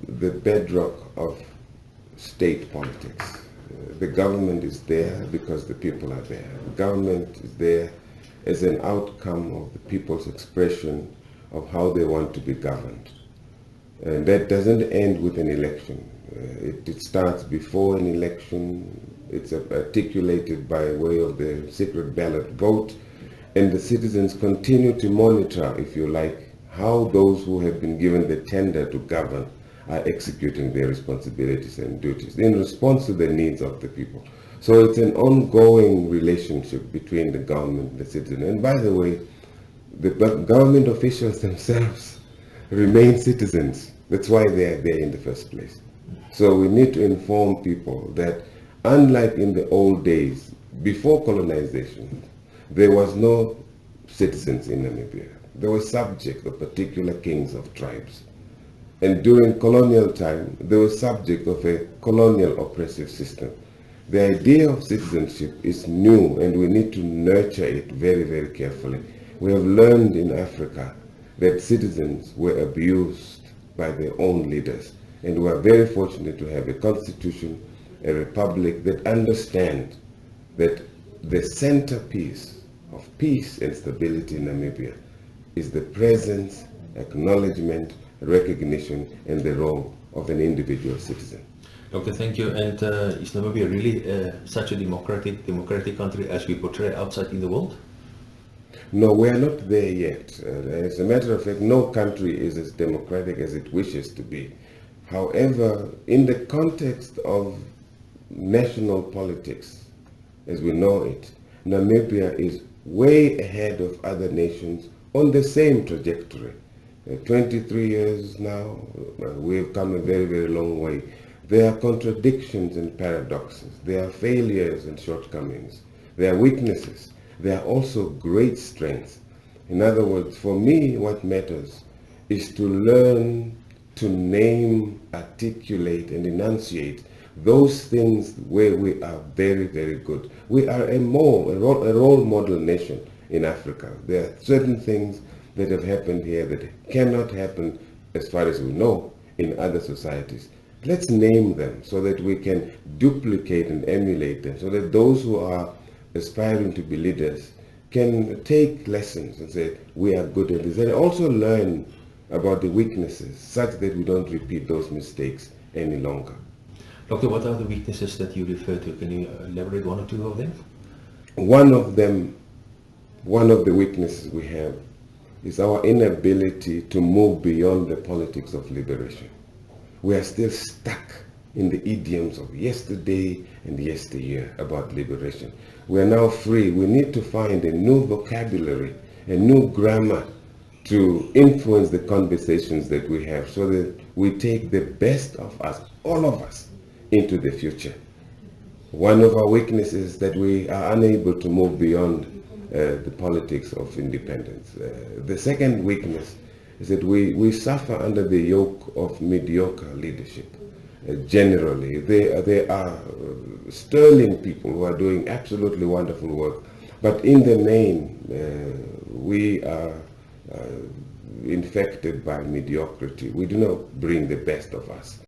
the bedrock of state politics. The government is there because the people are there. The government is there as an outcome of the people's expression of how they want to be governed. And that doesn't end with an election. It starts before an election. It's articulated by way of the secret ballot vote, and the citizens continue to monitor, if you like, how those who have been given the tender to govern are executing their responsibilities and duties in response to the needs of the people. So it's an ongoing relationship between the government and the citizen. And by the way, the government officials themselves remain citizens. That's why they are there in the first place. So we need to inform people that unlike in the old days, before colonization, there was no citizens in Namibia. They were subject of particular kings of tribes. And during colonial time, they were subject of a colonial oppressive system. The idea of citizenship is new, and we need to nurture it very, very carefully. We have learned in Africa that citizens were abused by their own leaders. And we are very fortunate to have a constitution, a republic that understands that the centerpiece of peace and stability in Namibia is the presence, acknowledgement, recognition, and the role of an individual citizen. Doctor, thank you. And is Namibia really such a democratic country as we portray outside in the world? No, we are not there yet. As a matter of fact, no country is as democratic as it wishes to be. However, in the context of national politics, as we know it, Namibia is way ahead of other nations on the same trajectory. 23 years now, we've come a very, very long way. There are contradictions and paradoxes. There are failures and shortcomings. There are weaknesses. There are also great strengths. In other words, for me, what matters is to learn to name, articulate, and enunciate those things where we are very, very good. We are a role model nation in Africa. There are certain things that have happened here that cannot happen, as far as we know, in other societies. Let's name them so that we can duplicate and emulate them, so that those who are aspiring to be leaders can take lessons and say, we are good at this, and also learn about the weaknesses such that we don't repeat those mistakes any longer. Doctor, what are the weaknesses that you refer to? Can you elaborate one or two of them? One of the weaknesses we have is our inability to move beyond the politics of liberation. We are still stuck in the idioms of yesterday and yesteryear about liberation. We are now free. We need to find a new vocabulary, a new grammar to influence the conversations that we have, so that we take the best of us, all of us, into the future. One of our weaknesses is that we are unable to move beyond the politics of independence. The second weakness is that we suffer under the yoke of mediocre leadership. Generally, they are sterling people who are doing absolutely wonderful work, but in the main, we are infected by mediocrity. We do not bring the best of us.